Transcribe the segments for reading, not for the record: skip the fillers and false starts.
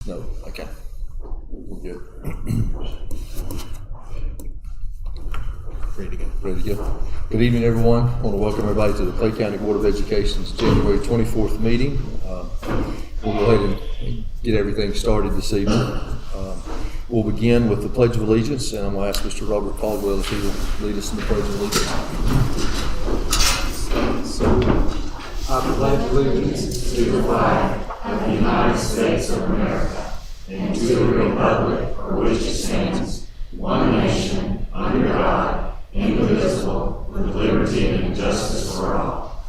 No, okay. We're good. Ready to go. Ready to go. Good evening, everyone. I want to welcome everybody to the Clay County Board of Education's January 24th meeting. We'll go ahead and get everything started this evening. We'll begin with the Pledge of Allegiance, and I'm going to ask Mr. Robert Caldwell if he will lead us in the Pledge of Allegiance. I pledge allegiance to the flag of the United States of America and to the republic for which it stands, one nation, under God, indivisible, with liberty and justice for all.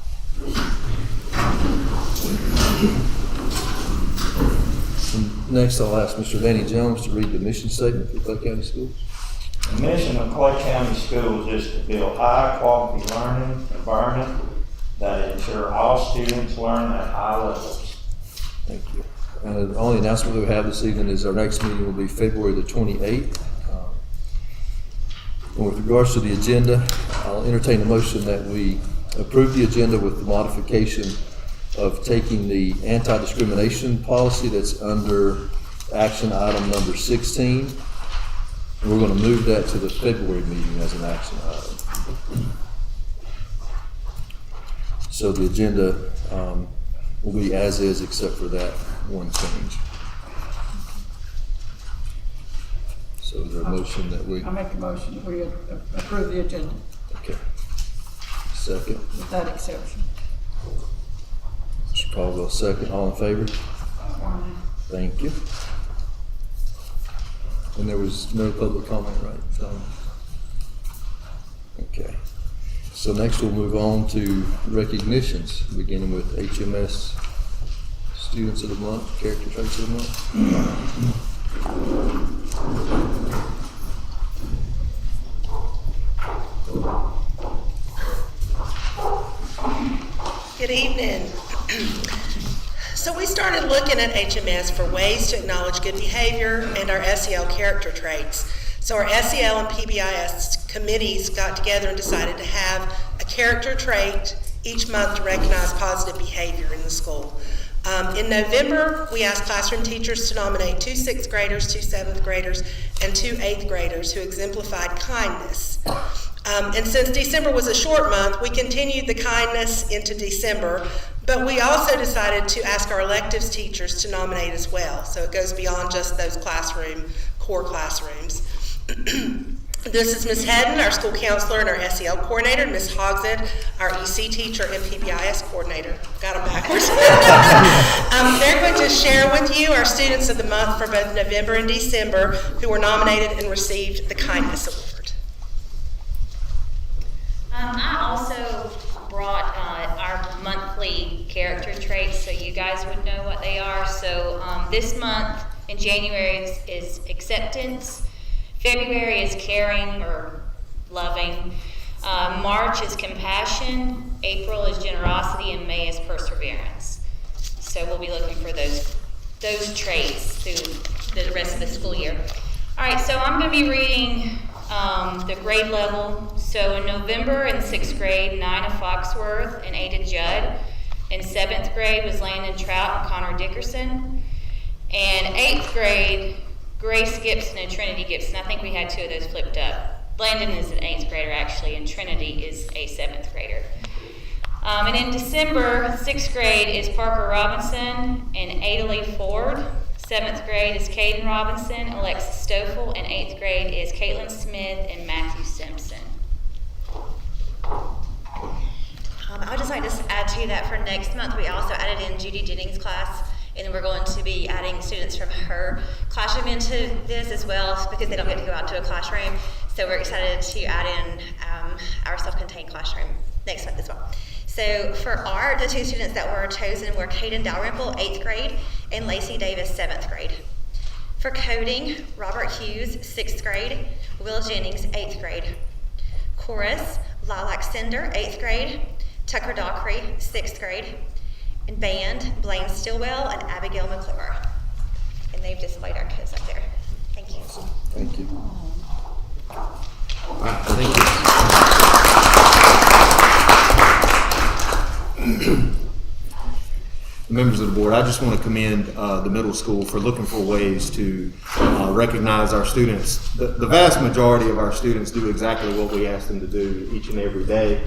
Next, I'll ask Mr. Danny Jones to read the mission statement for Clay County Schools. The mission of Clay County Schools is to build high-quality learning environment that ensure all students learn at high levels. Thank you. The only announcement we have this evening is our next meeting will be February the 28th. And with regards to the agenda, I'll entertain a motion that we approve the agenda with the modification of taking the anti-discrimination policy that's under action item number 16. And we're going to move that to the February meeting as an action item. So the agenda will be as is except for that one change. So is there a motion that we... I make a motion that we approve the agenda Okay. Second. with that exception. Mr. Caldwell, second. All in favor? Thank you. And there was no public comment, right? So, okay. So next we'll move on to recognitions, beginning with HMS Students of the Month, Character Traits of the Month. Good evening. So we started looking at HMS for ways to acknowledge good behavior and our SEL character traits. So our SEL and PBIS committees got together and decided to have a character trait each month to recognize positive behavior in the school. In November, we asked classroom teachers to nominate 2 6th graders, 2 7th graders, and 2 8th graders who exemplified kindness. And since December was a short month, we continued the kindness into December, but we also decided to ask our electives teachers to nominate as well. So it goes beyond just those core classrooms. This is Ms. Hedden, our school counselor and our SEL coordinator, Ms. Hogshead, our EC teacher and PBIS coordinator. Got them backwards. They're going to share with you our students of the month for both November and December who were nominated and received the Kindness Award. I also brought our monthly character traits so you guys would know what they are. So this month in January is acceptance. February is caring or loving. March is compassion. April is generosity, and May is perseverance. So we'll be looking for those traits through the rest of the school year. All right, so I'm going to be reading the grade level. So in November in 6th grade, 9 of Foxworth and 8 of Judd. In 7th grade was Landon Trout and Connor Dickerson. And 8th grade, Grace Gibson and Trinity Gibson. I think we had 2 of those flipped up. Landon is an 8th grader actually, and Trinity is a 7th grader. And in December, 6th grade is Parker Robinson and Adalee Ford. 7th grade is Caden Robinson, Alexis Stoffel, and 8th grade is Caitlin Smith and Matthew Simpson. I would just like to add to that for next month, we also added in Judy Jennings' class, and we're going to be adding students from her classroom into this as well because they don't get to go out to a classroom. So we're excited to add in our self-contained classroom next month as well. So for art, the 2 students that were chosen were Caden Dalrymple, 8th grade, and Lacey Davis, 7th grade. For coding, Robert Hughes, 6th grade, Will Jennings, 8th grade. Chorus, Lilac Cinder, 8th grade, Tucker Dockery, 6th grade. And band, Blaine Stillwell and Abigail McClure. And they've displayed our codes up there. Thank you. Thank you. Thank you. members of the board, I just want to commend the middle school for looking for ways to recognize our students. The vast majority of our students do exactly what we ask them to do each and every day.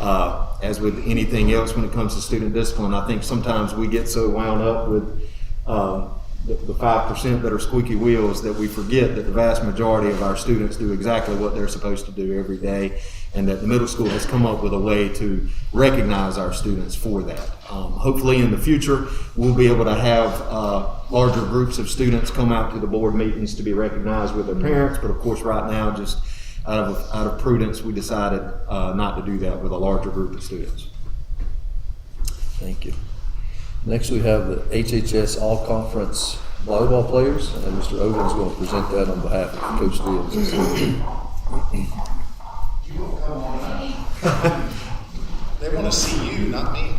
As with anything else when it comes to student discipline, I think sometimes we get so wound up with the 5% that are squeaky wheels that we forget that the vast majority of our students do exactly what they're supposed to do every day, and that the middle school has come up with a way to recognize our students for that. Hopefully in the future, we'll be able to have larger groups of students come out to the board meetings to be recognized with their parents, but of course right now, just out of prudence, we decided not to do that with a larger group of students. Thank you. Next, we have the HHS All-Conference Volleyball Players, and Mr. Odin's going to present that on behalf of Coach Dills. They want to see you, not me.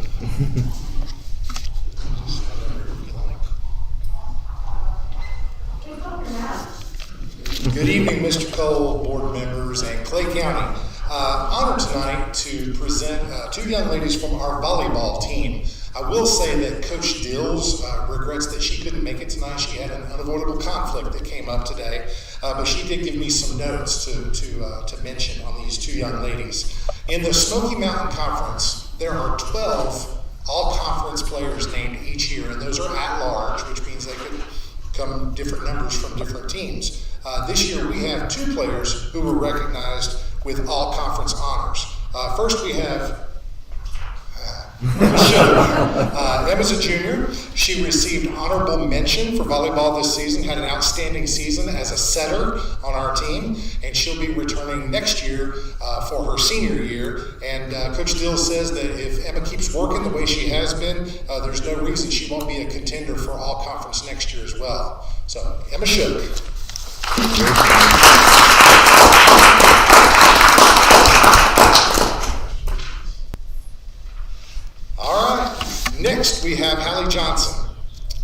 Good evening, Mr. Cole, board members, and Clay County. Honored tonight to present two young ladies from our volleyball team. I will say that Coach Dills regrets that she couldn't make it tonight. She had an unavoidable conflict that came up today, but she did give me some notes to mention on these two young ladies. In the Smoky Mountain Conference, there are 12 all-conference players named each year, and those are at large, which means they could come different numbers from different teams. This year we have two players who were recognized with all-conference honors. First we have Emma's a junior. She received honorable mention for volleyball this season, had an outstanding season as a setter on our team, and she'll be returning next year for her senior year. And Coach Dill says that if Emma keeps working the way she has been, there's no reason she won't be a contender for all conference next year as well. So, Emma Shook. Next, we have Hallie Johnson.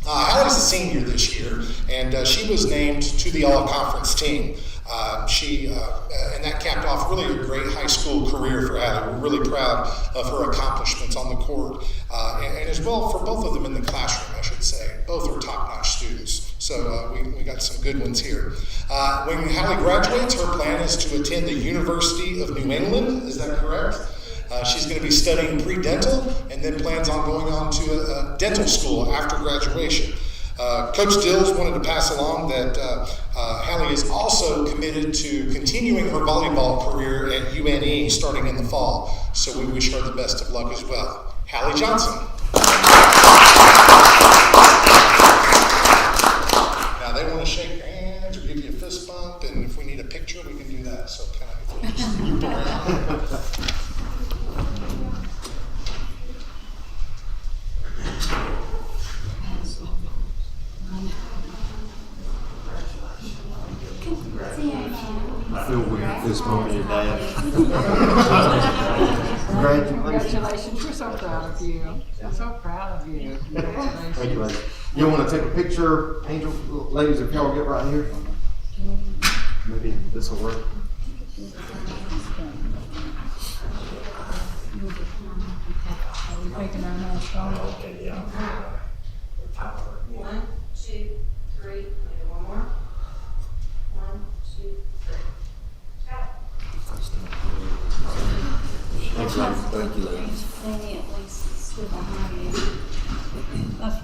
Hallie's a senior this year, and she was named to the all-conference team. And that capped off really a great high school career for Hallie. We're really proud of her accomplishments on the court, and as well for both of them in the classroom, I should say. Both are top-notch students, so we got some good ones here. When Hallie graduates, her plan is to attend the University of New England. Is that correct? She's going to be studying pre-dental and then plans on going on to a dental school after graduation. Coach Dills wanted to pass along that Hallie is also committed to continuing her volleyball career at UNE starting in the fall. So we wish her the best of luck as well. Hallie Johnson. Now they want to shake your hands or give you a fist bump, and if we need a picture, we can do that. So kind of if we just move around. I feel weird this moment, your dad. Congratulations, we're so proud of you. I'm so proud of you. Congratulations. Thank you, ladies. You want to take a picture, Angel, ladies, if y'all get right here? Maybe this will work. Taking our hands strong. Okay, yeah. 1, 2, 3. Maybe one more. 1, 2, 3. Thanks, ladies. Thank you, ladies. Maybe at least stood behind you. That's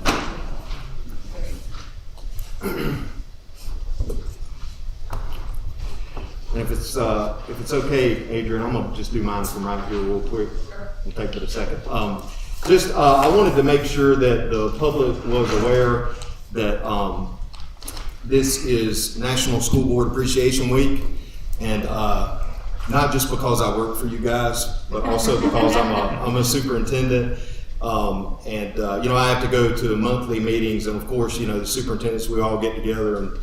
And if it's okay, Adrian, I'm gonna just do mine from right here real quick. We'll take it a second. I wanted to make sure that the public was aware that this is National School Board Appreciation Week, and not just because I work for you guys, but also because I'm a superintendent. I have to go to monthly meetings, and of course, the superintendents, we all get together and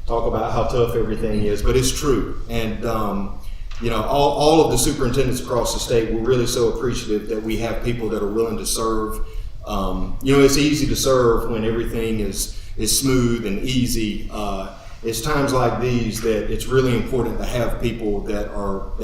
talk about how tough everything is, but it's true. And all of the superintendents across the state, we're really so appreciative that we have people that are willing to serve. It's easy to serve when everything is smooth and easy. It's times like these that it's really important to have people that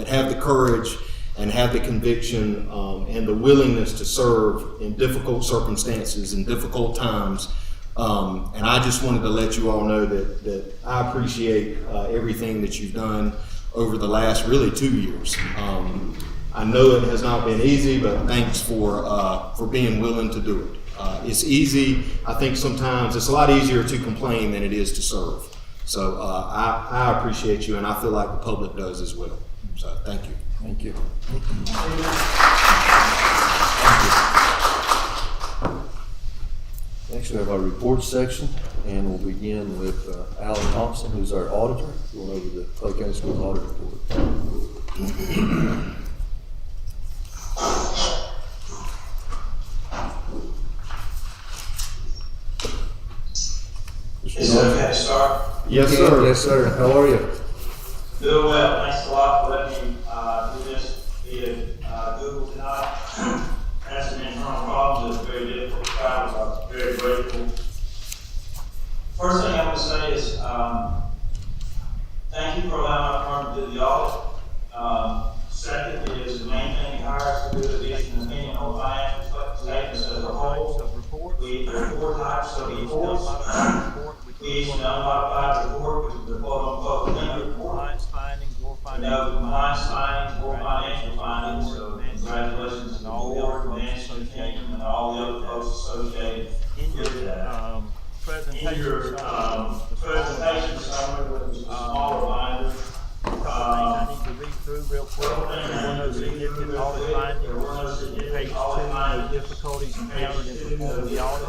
have the courage and have the conviction and the willingness to serve in difficult circumstances and difficult times. And I just wanted to let you all know that I appreciate everything that you've done over the last really 2 years. I know it has not been easy, but thanks for being willing to do it. It's easy. I think sometimes it's a lot easier to complain than it is to serve. So I appreciate you, and I feel like the public does as well. So thank you. Thank you. Next, we have our report section, and we'll begin with Hallie Johnson, who's our auditor, going over the Clay County Schools audit report. Is it okay to start? Yes, sir. Yes, sir. How are you? Doing well. Thanks a lot for letting me do this via Google tonight. Had some internal problems. It was very difficult to travel, so I'm very grateful. First thing I want to say is thank you for allowing my firm to do the audit. Second is the main thing you hire us to do is get an opinion on financial statements as a whole. We have 4 types of reports. We issue an unmodified report, which is the quote-unquote limit report. No compliance findings or financial findings, so congratulations to the board, management team, and all the other folks associated with that. In your presentation summary, which is a small reminder, I need to read through real quick. One of those significant audit findings, page 2, no difficulties encountered in performing the audit,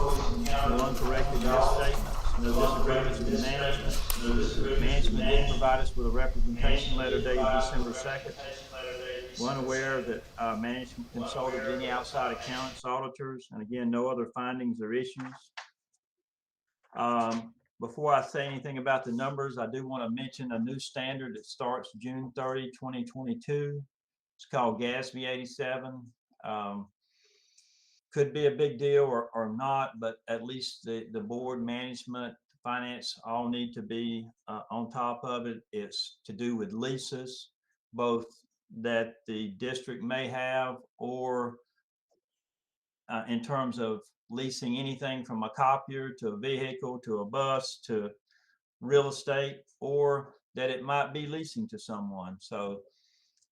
no uncorrected misstatements, no disagreements with management. Management did provide us with a representation letter dated December 2nd. We're unaware that management consulted any outside accountants, auditors, and again, no other findings or issues. Before I say anything about the numbers, I do want to mention a new standard that starts June 30, 2022. It's called GASB 87. Could be a big deal or not, but at least the board, management, finance all need to be on top of it. It's to do with leases, both that the district may have or in terms of leasing anything from a copier to a vehicle to a bus to real estate, or that it might be leasing to someone. So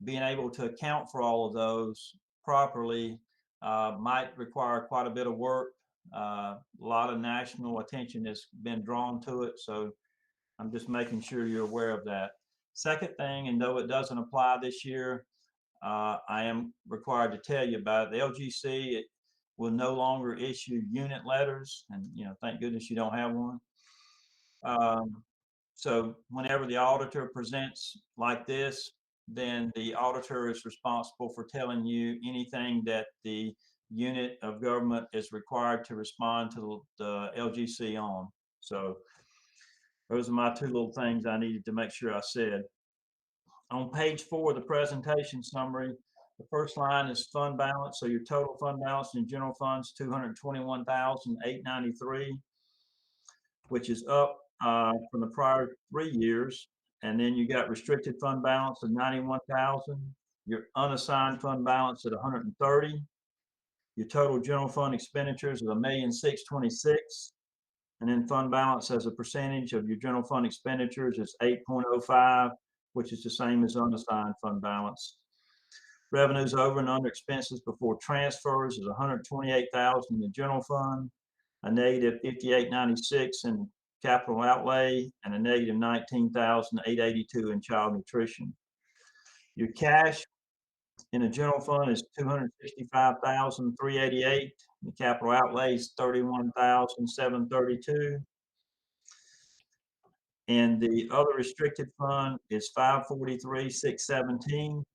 being able to account for all of those properly might require quite a bit of work. A lot of national attention has been drawn to it, so I'm just making sure you're aware of that. Second thing, and though it doesn't apply this year, I am required to tell you about it. The LGC will no longer issue unit letters, and thank goodness you don't have one. So whenever the auditor presents like this, then the auditor is responsible for telling you anything that the unit of government is required to respond to the LGC on. So those are my 2 little things I needed to make sure I said. On page 4 of the presentation summary, the first line is fund balance. So your total fund balance in general funds, $221,893, which is up from the prior 3 years. And then you got restricted fund balance of 91,000. Your unassigned fund balance at 130. Your total general fund expenditures of $1,626,000. And then fund balance as a percentage of your general fund expenditures is 8.05, which is the same as unassigned fund balance. Revenues over and under expenses before transfers is 128,000 in the general fund, a negative 5896 in capital outlay, and a negative 19,882 in child nutrition. Your cash in the general fund is 265,388. The capital outlay is 31,732. And the other restricted fund is 543,617.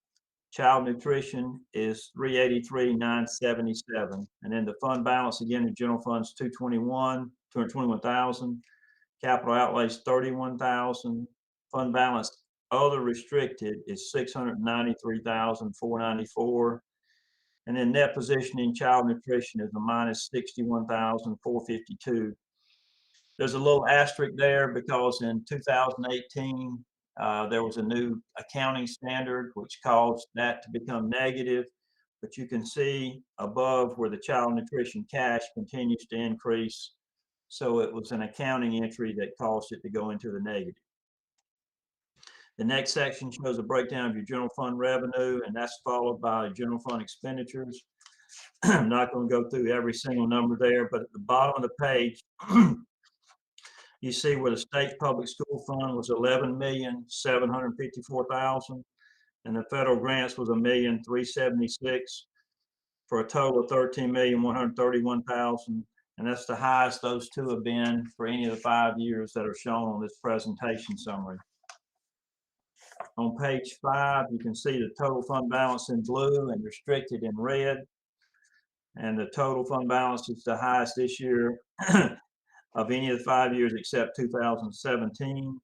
Child nutrition is 383,977. And then the fund balance again in general funds 221,000. Capital outlay is 31,000. Fund balance other restricted is 693,494. And then net position in child nutrition is a minus 61,452. There's a little asterisk there because in 2018, There was a new accounting standard which caused that to become negative. But you can see above where the child nutrition cash continues to increase. So it was an accounting entry that caused it to go into the negative. The next section shows a breakdown of your general fund revenue, and that's followed by general fund expenditures. I'm not going to go through every single number there, but at the bottom of the page, you see where the state public school fund was $11,754,000, and the federal grants was $1,376,000 for a total of $13,131,000. And that's the highest those two have been for any of the 5 years that are shown on this presentation summary. On page 5, you can see the total fund balance in blue and restricted in red. And the total fund balance is the highest this year of any of the 5 years except 2017.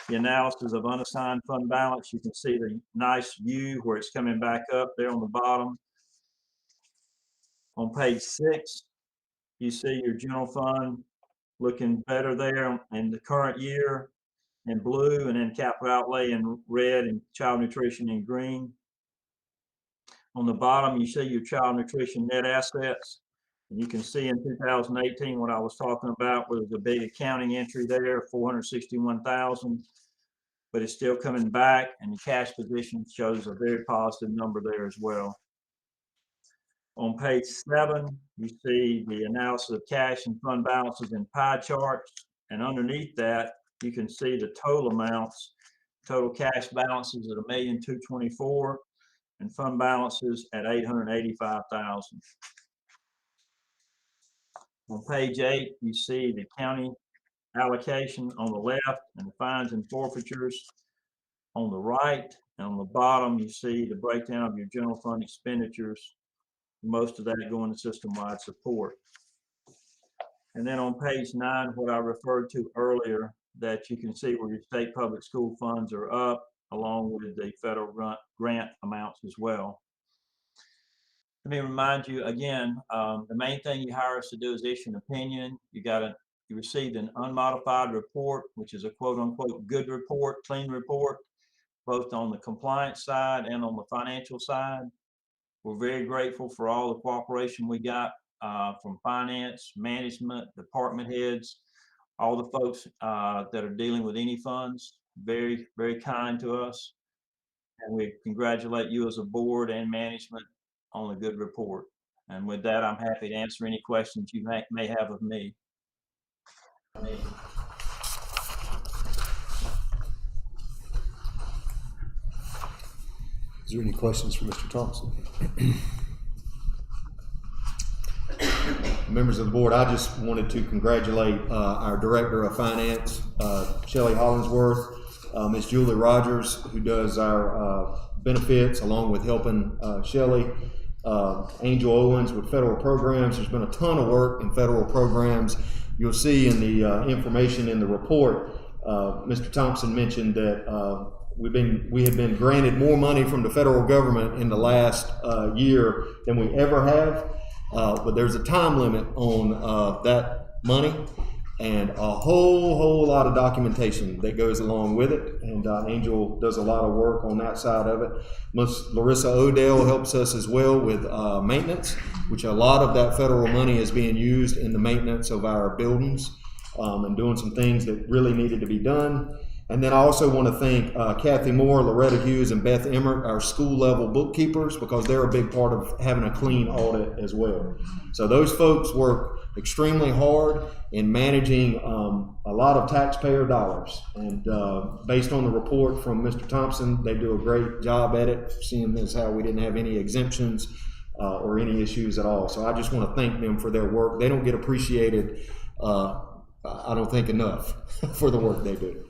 The analysis of unassigned fund balance, you can see the nice view where it's coming back up there on the bottom. On page 6, you see your general fund looking better there in the current year in blue, and then capital outlay in red and child nutrition in green. On the bottom, you see your child nutrition net assets. And you can see in 2018 what I was talking about was a big accounting entry there, $461,000, but it's still coming back, and the cash position shows a very positive number there as well. On page 7, you see the analysis of cash and fund balances in pie charts, and underneath that, you can see the total amounts. Total cash balances at $1,224,000 and fund balances at $885,000. On page 8, you see the county allocation on the left and the fines and forfeitures on the right. And on the bottom, you see the breakdown of your general fund expenditures, most of that going to system-wide support. And then on page 9, what I referred to earlier, that you can see where your state public school funds are up, along with the federal grant amounts as well. Let me remind you again, the main thing you hire us to do is issue an opinion. You received an unmodified report, which is a quote unquote good report, clean report, both on the compliance side and on the financial side. We're very grateful for all the cooperation we got from finance, management, department heads, all the folks that are dealing with any funds. Very, very kind to us. And we congratulate you as a board and management on a good report. And with that, I'm happy to answer any questions you may have of me. Is there any questions for Mr. Thompson? Members of the board, I just wanted to congratulate our Director of Finance, Shelley Hollingsworth, Ms. Julie Rogers, who does our benefits, along with helping Shelley, Angel Owens with federal programs. There's been a ton of work in federal programs. You'll see in the information in the report, Mr. Thompson mentioned that we have been granted more money from the federal government in the last year than we ever have. But there's a time limit on that money, and a whole lot of documentation that goes along with it. And Angel does a lot of work on that side of it. Ms. Larissa Odell helps us as well with maintenance, which a lot of that federal money is being used in the maintenance of our buildings and doing some things that really needed to be done. And then I also want to thank Kathy Moore, Loretta Hughes, and Beth Emmert, our school-level bookkeepers, because they're a big part of having a clean audit as well. So those folks work extremely hard in managing a lot of taxpayer dollars. And based on the report from Mr. Thompson, they do a great job at it, seeing as how we didn't have any exemptions or any issues at all. So I just want to thank them for their work. They don't get appreciated, I don't think, enough for the work they do.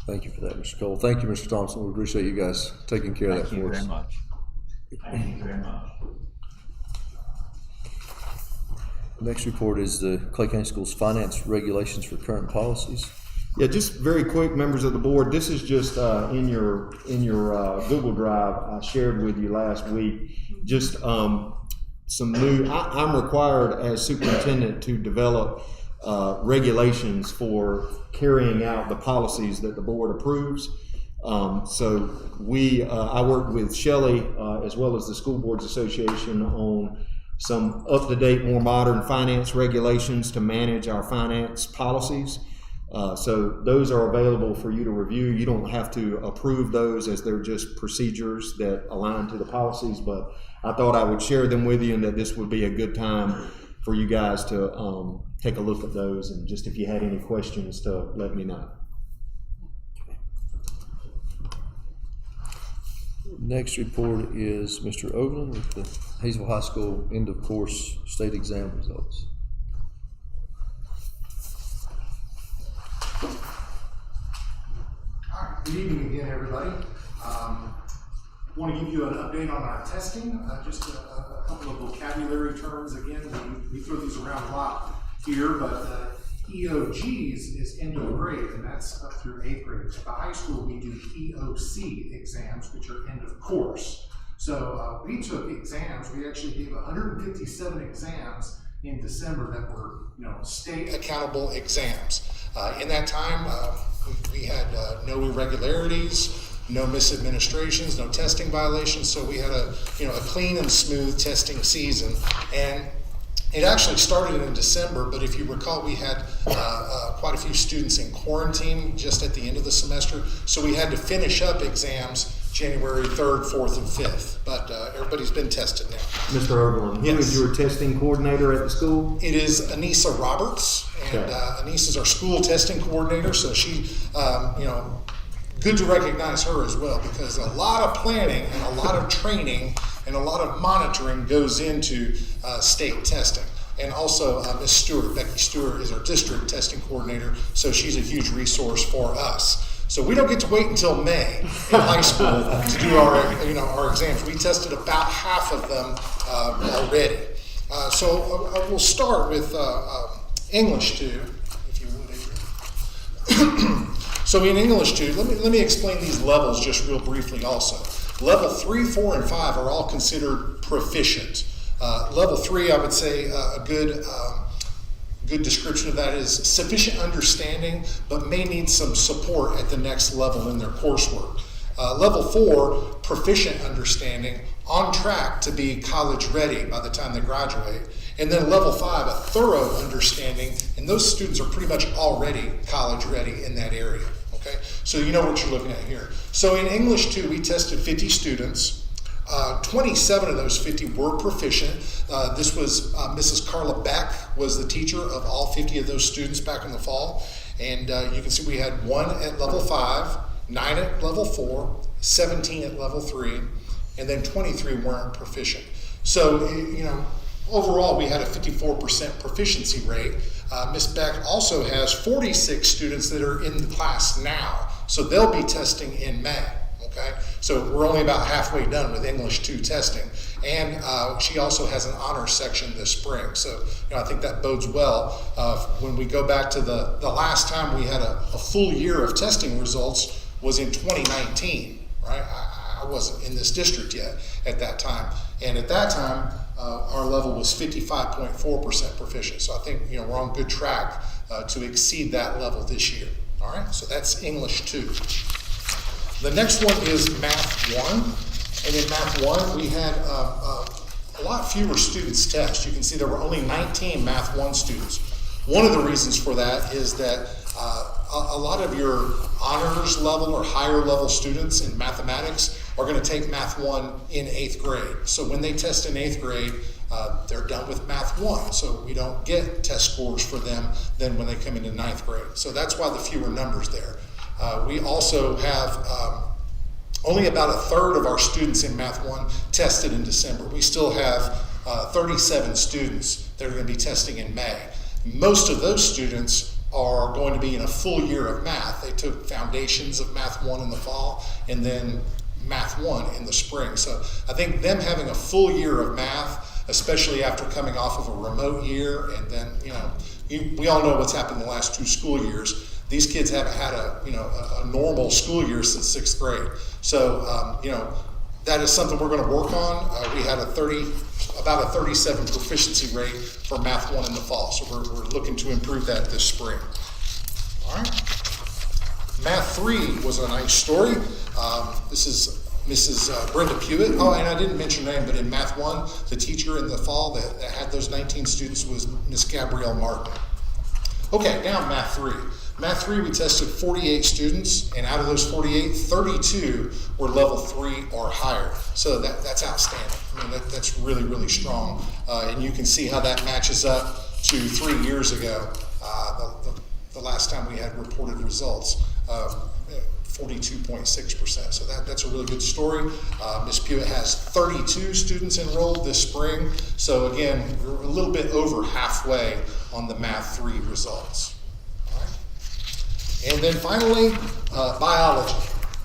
Thank you for that, Mr. Cole. Thank you, Mr. Thompson. We appreciate you guys taking care of that for us. Thank you very much. Thank you very much. The next report is the Clay County Schools Finance Regulations for Current Policies. Yeah, just very quick, members of the board. This is just in your Google Drive I shared with you last week. Just some new. I'm required as superintendent to develop regulations for carrying out the policies that the board approves. So I worked with Shelley as well as the School Boards Association on some up-to-date, more modern finance regulations to manage our finance policies. So those are available for you to review. You don't have to approve those, as they're just procedures that align to the policies, but I thought I would share them with you, and that this would be a good time for you guys to take a look at those, and just if you had any questions to let me know. Next report is Mr. Overland with the Hayesville High School end of course state exam results. All right, good evening again, everybody. Want to give you an update on our testing, just a couple of vocabulary terms. Again, we throw these around a lot here, but EOGs is end of grade, and that's up through 8th grade. At the high school, we do EOC exams, which are end of course. So we took exams. We actually gave 157 exams in December that were, state accountable exams. In that time, we had no irregularities, no misadministrations, no testing violations. So we had a clean and smooth testing season. And it actually started in December, but if you recall, we had quite a few students in quarantine just at the end of the semester. So we had to finish up exams January 3rd, 4th, and 5th. But everybody's been tested now. Mr. Overland, who is your testing coordinator at the school? It is Anissa Roberts, and Anissa is our school testing coordinator. So she, good to recognize her as well, because a lot of planning and a lot of training and a lot of monitoring goes into state testing. And also Ms. Stewart, Becky Stewart, is our district testing coordinator, so she's a huge resource for us. So we don't get to wait until May in high school to do our exams. We tested about half of them already. So we'll start with English 2, if you would, Adrian. So in English 2, let me explain these levels just real briefly also. Level 3, 4, and 5 are all considered proficient. Level 3, I would say a good description of that is sufficient understanding, but may need some support at the next level in their coursework. Level 4, proficient understanding, on track to be college ready by the time they graduate. And then level 5, a thorough understanding, and those students are pretty much already college ready in that area. Okay, so you know what you're looking at here. So in English 2, we tested 50 students. 27 of those 50 were proficient. This was Mrs. Carla Beck was the teacher of all 50 of those students back in the fall. And you can see we had 1 at level 5, 9 at level 4, 17 at level 3, and then 23 weren't proficient. So, overall we had a 54% proficiency rate. Ms. Beck also has 46 students that are in the class now, so they'll be testing in May. Okay, so we're only about halfway done with English 2 testing, and she also has an honors section this spring. So I think that bodes well when we go back to the last time we had a full year of testing results was in 2019. Right, I wasn't in this district yet at that time, and at that time our level was 55.4% proficient. So I think we're on good track to exceed that level this year. All right, so that's English 2. The next one is Math 1, and in Math 1 we had a lot fewer students test. You can see there were only 19 Math 1 students. One of the reasons for that is that a lot of your honors level or higher level students in mathematics are going to take Math 1 in 8th grade. So when they test in 8th grade, they're done with Math 1. So we don't get test scores for them then when they come into 9th grade. So that's why the fewer numbers there. We also have only about a third of our students in Math 1 tested in December. We still have 37 students that are going to be testing in May. Most of those students are going to be in a full year of math. They took foundations of Math 1 in the fall and then Math 1 in the spring. So I think them having a full year of math, especially after coming off of a remote year, and then, we all know what's happened in the last 2 school years. These kids haven't had a normal school year since 6th grade. So, that is something we're going to work on. We had a 30+ about a 37 proficiency rate for Math 1 in the fall. So we're looking to improve that this spring. All right. Math 3 was a nice story. This is Mrs. Brenda Pewitt. Oh, and I didn't mention her name, but in Math 1, the teacher in the fall that had those 19 students was Miss Gabrielle Martin. Okay, now Math 3. Math 3, we tested 48 students, and out of those 48, 32 were level 3 or higher. So that's outstanding. I mean, that's really, really strong. And you can see how that matches up to 3 years ago, the last time we had reported results, 42.6%. So that's a really good story. Ms. Pewitt has 32 students enrolled this spring. So again, we're a little bit over halfway on the Math 3 results. All right. And then finally, biology.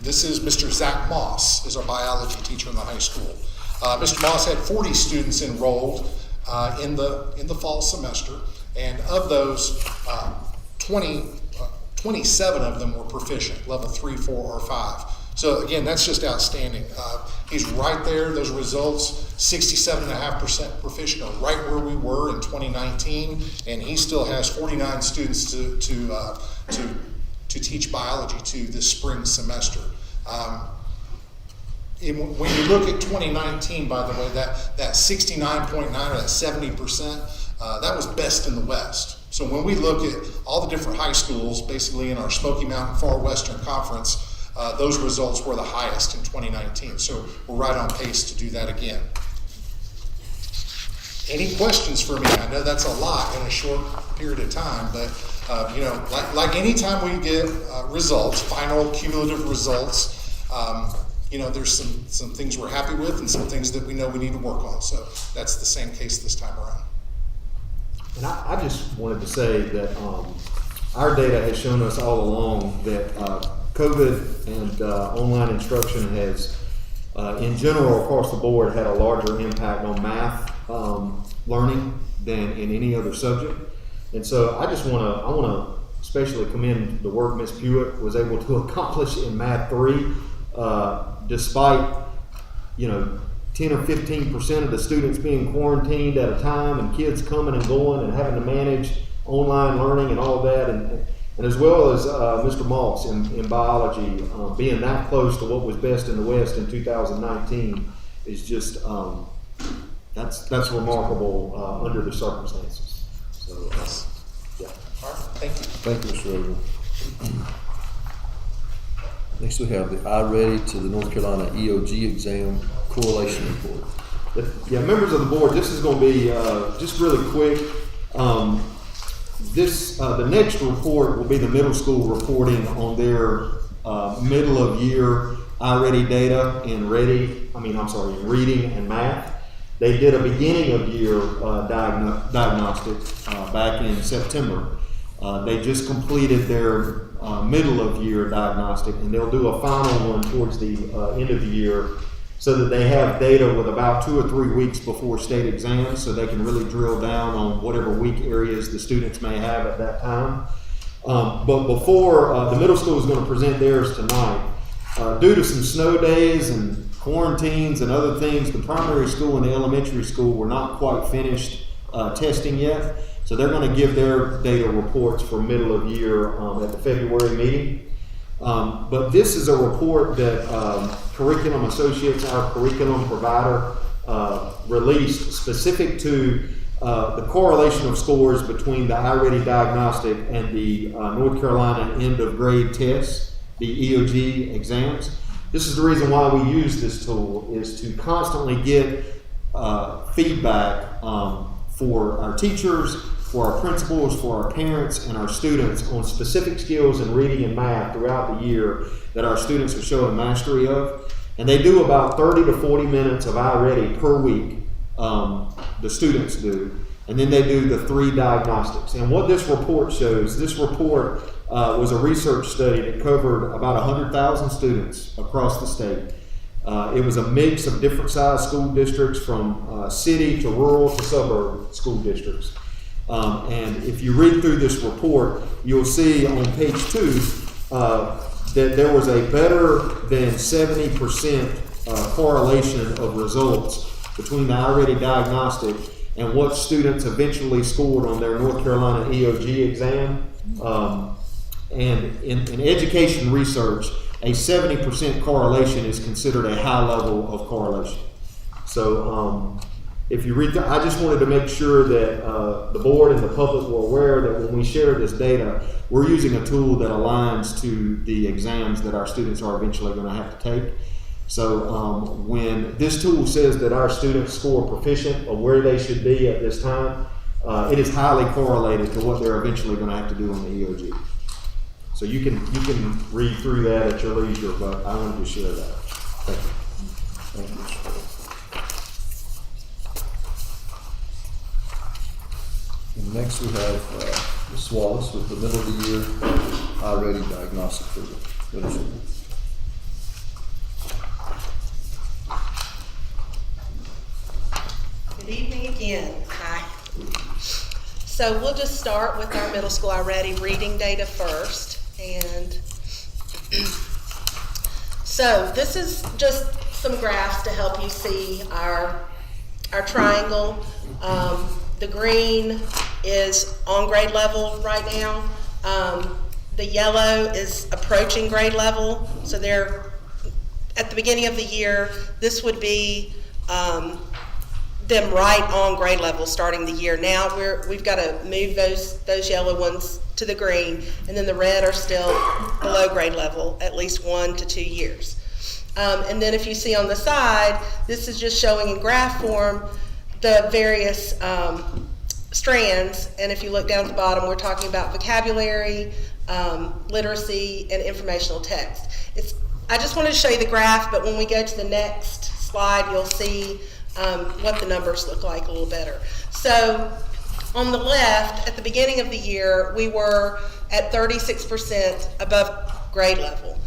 This is Mr. Zach Moss, is our biology teacher in the high school. Mr. Moss had 40 students enrolled in the fall semester, and of those, 27 of them were proficient, level 3, 4, or 5. So again, that's just outstanding. He's right there, those results, 67.5% proficient, are right where we were in 2019, and he still has 49 students to teach biology to this spring semester. When you look at 2019, by the way, that 69.9 or that 70%, that was best in the West. So when we look at all the different high schools, basically in our Smoky Mountain Far Western Conference, those results were the highest in 2019. So we're right on pace to do that again. Any questions for me? I know that's a lot in a short period of time, but like any time we get results, final cumulative results, there's some things we're happy with and some things that we know we need to work on. So that's the same case this time around. And I just wanted to say that our data has shown us all along that COVID and online instruction has, in general, across the board, had a larger impact on math learning than in any other subject. And so I want to especially commend the work Ms. Pewitt was able to accomplish in Math 3, despite 10 or 15% of the students being quarantined at a time, and kids coming and going and having to manage online learning and all that, and as well as Mr. Moss in biology, being that close to what was best in the West in 2019 is just that's remarkable under the circumstances. So yeah. All right, thank you. Thank you, Mr. Rover. Next we have the I-Ready to the North Carolina EOG exam correlation report. Yeah, members of the board, this is going to be just really quick. The next report will be the middle school reporting on their middle of year I-Ready data in reading and math. They did a beginning of year diagnostic back in September. They just completed their middle of year diagnostic, and they'll do a final one towards the end of the year, so that they have data with about 2 or 3 weeks before state exams, so they can really drill down on whatever weak areas the students may have at that time. But before, the middle school is going to present theirs tonight. Due to some snow days and quarantines and other things, the primary school and the elementary school were not quite finished testing yet. So they're going to give their data reports for middle of year at the February meeting. But this is a report that Curriculum Associates, our curriculum provider, released specific to the correlation of scores between the I-Ready diagnostic and the North Carolina end of grade tests, the EOG exams. This is the reason why we use this tool, is to constantly get feedback for our teachers, for our principals, for our parents, and our students on specific skills in reading and math throughout the year that our students are showing mastery of. And they do about 30 to 40 minutes of I-Ready per week, the students do. And then they do the 3 diagnostics. And what this report shows, this report was a research study that covered about 100,000 students across the state. It was a mix of different size school districts, from city to rural to suburb school districts. And if you read through this report, you'll see on page 2 that there was a better than 70% correlation of results between the iReady diagnostic and what students eventually scored on their North Carolina EOG exam. And in education research, a 70% correlation is considered a high level of correlation. So if you read, I just wanted to make sure that the board and the public were aware that when we share this data, we're using a tool that aligns to the exams that our students are eventually going to have to take. So when this tool says that our students score proficient or where they should be at this time, it is highly correlated to what they're eventually going to have to do on the EOG. So you can read through that at your leisure, but I wanted to share that. Thank you. Thank you. And next we have Ms. Wallace with the middle of the year iReady diagnostic for the middle school. Good evening again. Hi. So we'll just start with our middle school iReady reading data first. And so this is just some graphs to help you see our triangle. The green is on grade level right now. The yellow is approaching grade level. So they're at the beginning of the year, this would be them right on grade level starting the year. Now we've got to move those yellow ones to the green, and then the red are still below grade level at least 1 to 2 years. And then if you see on the side, this is just showing in graph form the various strands, and if you look down at the bottom, we're talking about vocabulary, literacy, and informational text. I just wanted to show you the graph, but when we go to the next slide, you'll see what the numbers look like a little better. So on the left, at the beginning of the year, we were at 36% above grade level.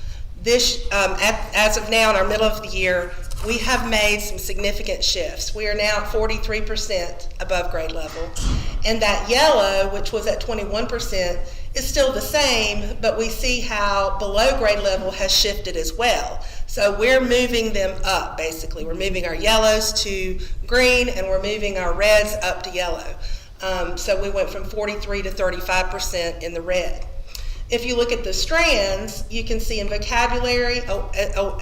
This, as of now, in our middle of the year, we have made some significant shifts. We are now at 43% above grade level. And that yellow, which was at 21%, is still the same, but we see how below grade level has shifted as well. So we're moving them up, basically. We're moving our yellows to green, and we're moving our reds up to yellow. So we went from 43 to 35% in the red. If you look at the strands, you can see in vocabulary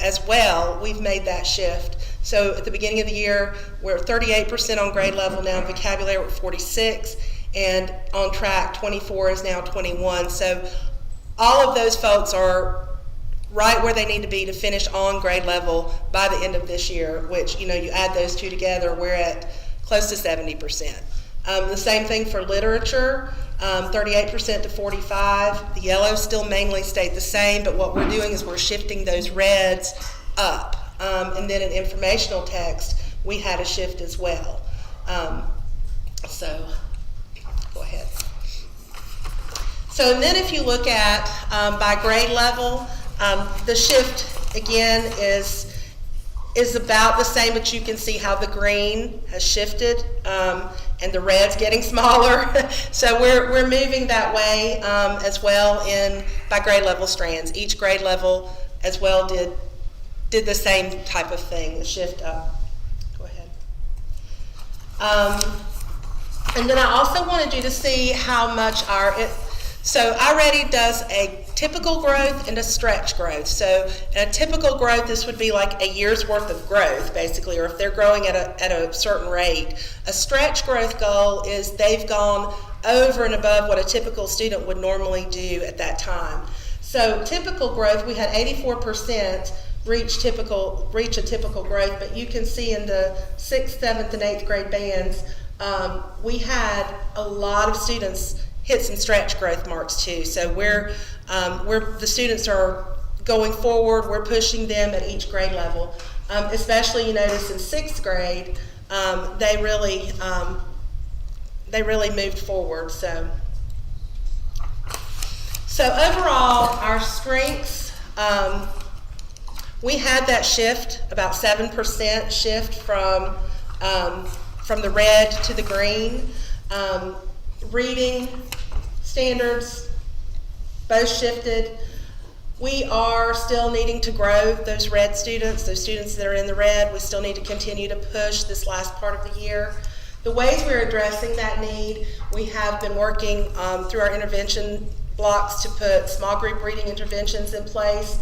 as well, we've made that shift. So at the beginning of the year, we're 38% on grade level now. In vocabulary, we're 46, and on track, 24 is now 21. So all of those folks are right where they need to be to finish on grade level by the end of this year, which, you add those two together, we're at close to 70%. The same thing for literature, 38% to 45. The yellows still mainly stayed the same, but what we're doing is we're shifting those reds up. And then in informational text, we had a shift as well. So go ahead. So then if you look at by grade level, the shift again is about the same, but you can see how the green has shifted and the red's getting smaller. So we're moving that way as well by grade level strands. Each grade level as well did the same type of thing, the shift up. Go ahead. And then I also wanted you to see how much so iReady does a typical growth and a stretch growth. So a typical growth, this would be like a year's worth of growth, basically, or if they're growing at a certain rate. A stretch growth goal is they've gone over and above what a typical student would normally do at that time. So typical growth, we had 84% reach a typical growth, but you can see in the 6th, 7th, and 8th grade bands, we had a lot of students hit some stretch growth marks too. So the students are going forward, we're pushing them at each grade level. Especially you notice in 6th grade, they really moved forward. So overall, our strengths, we had that shift, about 7% shift from the red to the green. Reading standards both shifted. We are still needing to grow those red students, those students that are in the red. We still need to continue to push this last part of the year. The ways we're addressing that need, we have been working through our intervention blocks to put small group reading interventions in place,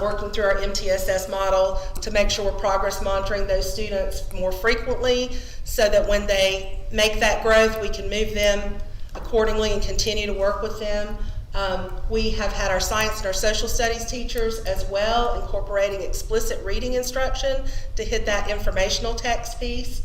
working through our MTSS model to make sure we're progress monitoring those students more frequently so that when they make that growth, we can move them accordingly and continue to work with them. We have had our science and our social studies teachers as well incorporating explicit reading instruction to hit that informational text piece.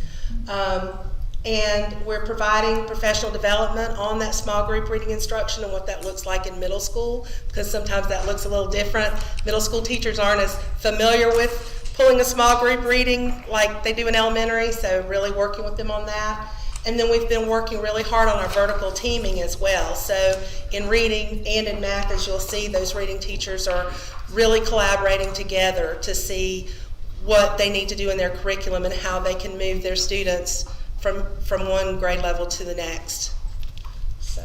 And we're providing professional development on that small group reading instruction and what that looks like in middle school, because sometimes that looks a little different. Middle school teachers aren't as familiar with pulling a small group reading like they do in elementary, so really working with them on that. And then we've been working really hard on our vertical teaming as well. So in reading and in math, as you'll see, those reading teachers are really collaborating together to see what they need to do in their curriculum and how they can move their students from one grade level to the next. So.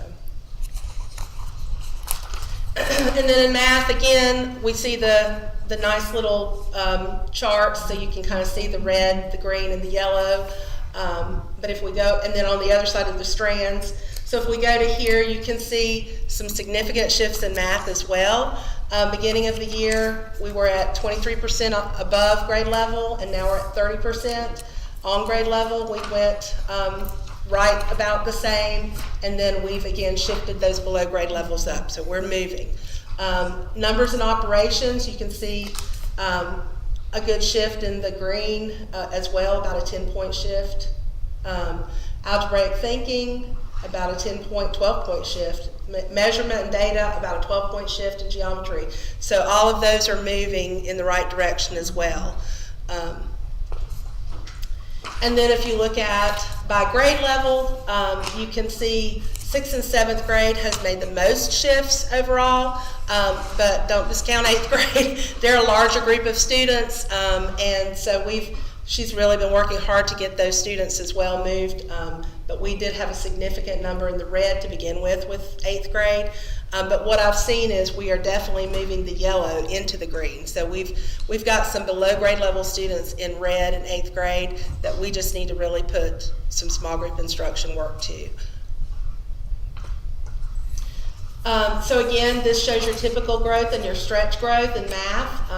And then in math, again, we see the nice little charts, so you can kind of see the red, the green, and the yellow. But if we go, and then on the other side of the strands, so if we go to here, you can see some significant shifts in math as well. Beginning of the year, we were at 23% above grade level, and now we're at 30%. On grade level, we went right about the same, and then we've again shifted those below grade levels up, so we're moving. Numbers and operations, you can see a good shift in the green as well, about a 10-point shift. Algebraic thinking, about a 12-point shift. Measurement and data, about a 12-point shift in geometry. So all of those are moving in the right direction as well. And then if you look at by grade level, you can see 6th and 7th grade has made the most shifts overall, but don't discount 8th grade. They're a larger group of students, and so she's really been working hard to get those students as well moved, but we did have a significant number in the red to begin with 8th grade. But what I've seen is we are definitely moving the yellow into the green. So we've got some below grade level students in red in 8th grade that we just need to really put some small group instruction work to. So again, this shows your typical growth and your stretch growth in math.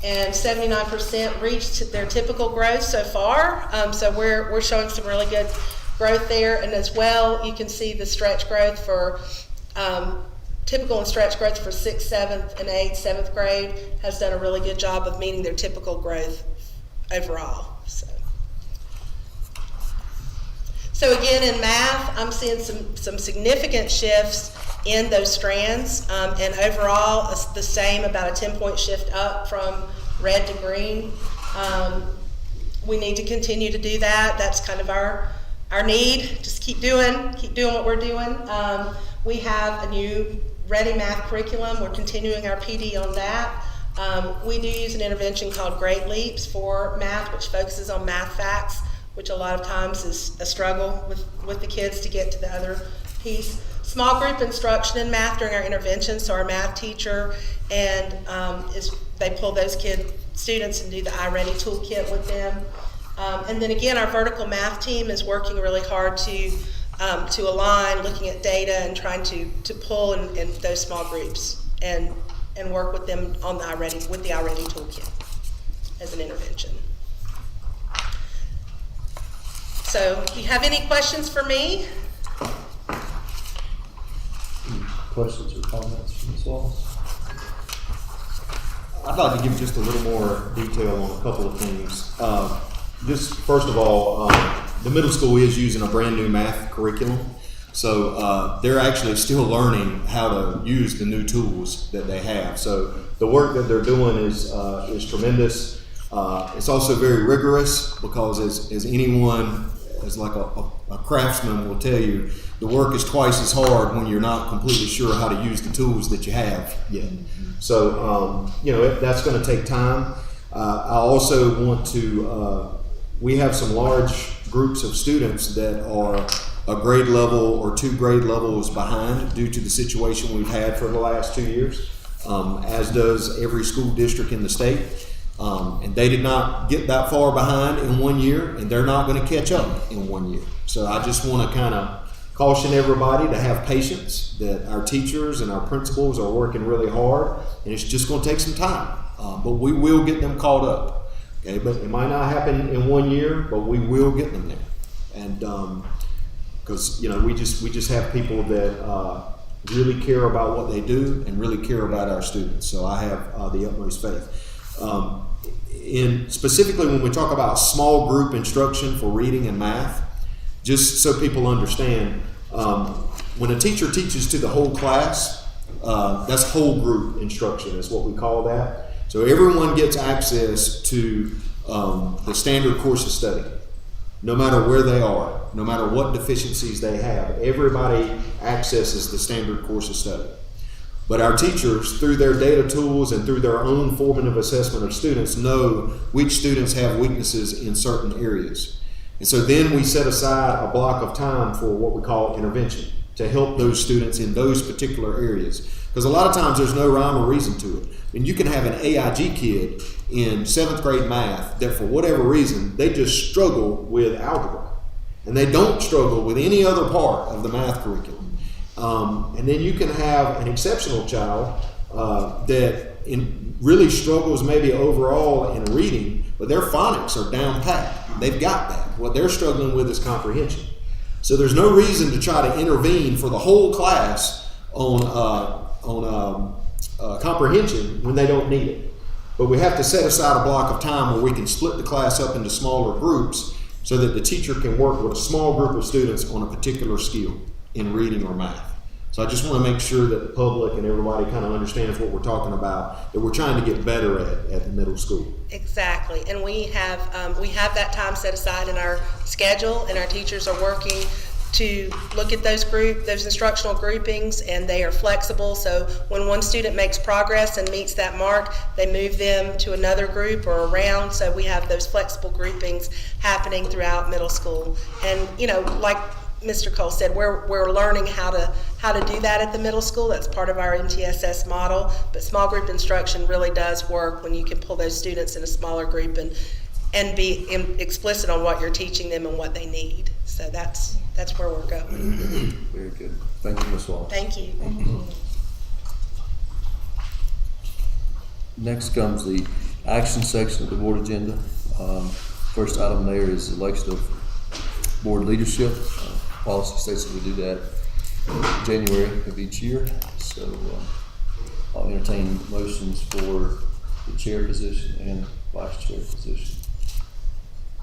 And 79% reached their typical growth so far. So we're showing some really good growth there. And as well, you can see the stretch growth for typical and stretch growth for 6th, 7th, and 8th, 7th grade has done a really good job of meeting their typical growth overall. So again, in math, I'm seeing some significant shifts in those strands, and overall it's the same, about a 10-point shift up from red to green. We need to continue to do that. That's kind of our need. Just keep doing what we're doing. We have a new Ready Math curriculum. We're continuing our PD on that. We do use an intervention called Great Leaps for math, which focuses on math facts, which a lot of times is a struggle with the kids to get to the other piece. Small group instruction in math during our intervention, so our math teacher and they pull those students and do the iReady toolkit with them. And then again, our vertical math team is working really hard to align, looking at data and trying to pull in those small groups and work with them on the iReady toolkit as an intervention. So, do you have any questions for me? Questions or comments from Ms. Wallace? I'd like to give just a little more detail on a couple of things. Just first of all, the middle school is using a brand new math curriculum. So they're actually still learning how to use the new tools that they have. So the work that they're doing is tremendous. It's also very rigorous because as anyone, as like a craftsman will tell you, the work is twice as hard when you're not completely sure how to use the tools that you have yet. So, that's going to take time. I also want to, we have some large groups of students that are a grade level or 2 grade levels behind due to the situation we've had for the last 2 years. as does every school district in the state. And they did not get that far behind in 1 year, and they're not going to catch up in 1 year. So I just want to kind of caution everybody to have patience, that our teachers and our principals are working really hard, and it's just going to take some time. But we will get them caught up. Okay, but it might not happen in 1 year, but we will get them there. And because we just have people that really care about what they do and really care about our students. So I have the utmost faith. Specifically when we talk about small group instruction for reading and math, just so people understand, when a teacher teaches to the whole class, that's whole group instruction is what we call that. So everyone gets access to the standard course of study, no matter where they are, no matter what deficiencies they have. Everybody accesses the standard course of study. But our teachers, through their data tools and through their own formative assessment of students, know which students have weaknesses in certain areas. And so then we set aside a block of time for what we call intervention to help those students in those particular areas. Because a lot of times there's no rhyme or reason to it. And you can have an AIG kid in 7th grade math that for whatever reason, they just struggle with algebra. And they don't struggle with any other part of the math curriculum. And then you can have an exceptional child that really struggles maybe overall in reading, but their phonics are down pat. They've got that. What they're struggling with is comprehension. So there's no reason to try to intervene for the whole class on comprehension when they don't need it. But we have to set aside a block of time where we can split the class up into smaller groups so that the teacher can work with a small group of students on a particular skill in reading or math. So I just want to make sure that the public and everybody kind of understands what we're talking about, that we're trying to get better at the middle school. Exactly, and we have that time set aside in our schedule, and our teachers are working to look at those instructional groupings, and they are flexible. So when one student makes progress and meets that mark, they move them to another group or around. So we have those flexible groupings happening throughout middle school. And like Mr. Cole said, we're learning how to do that at the middle school. That's part of our MTSS model. But small group instruction really does work when you can pull those students in a smaller group and be explicit on what you're teaching them and what they need. So that's where we're going. Very good. Thank you, Ms. Wall. Thank you. Next comes the action section of the board agenda. First item there is election of board leadership. Policy states that we do that in January of each year. So I'll entertain motions for the chair position and vice chair position.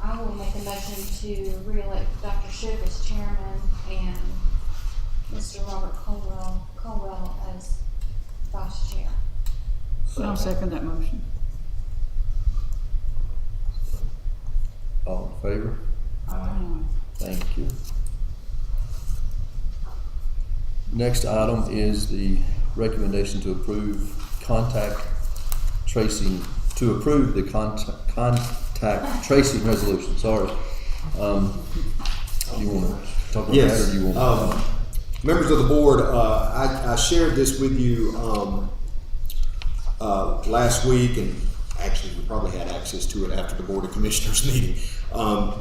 I will make a motion to re-elect Dr. Schiff as chairman and Mr. Robert Colwell as vice chair. I'll second that motion. All in favor? Thank you. Next item is the recommendation to approve the contact tracing resolution. Sorry. You want to talk about that, or do you want to? Members of the board, I shared this with you last week, and actually we probably had access to it after the Board of Commissioners meeting.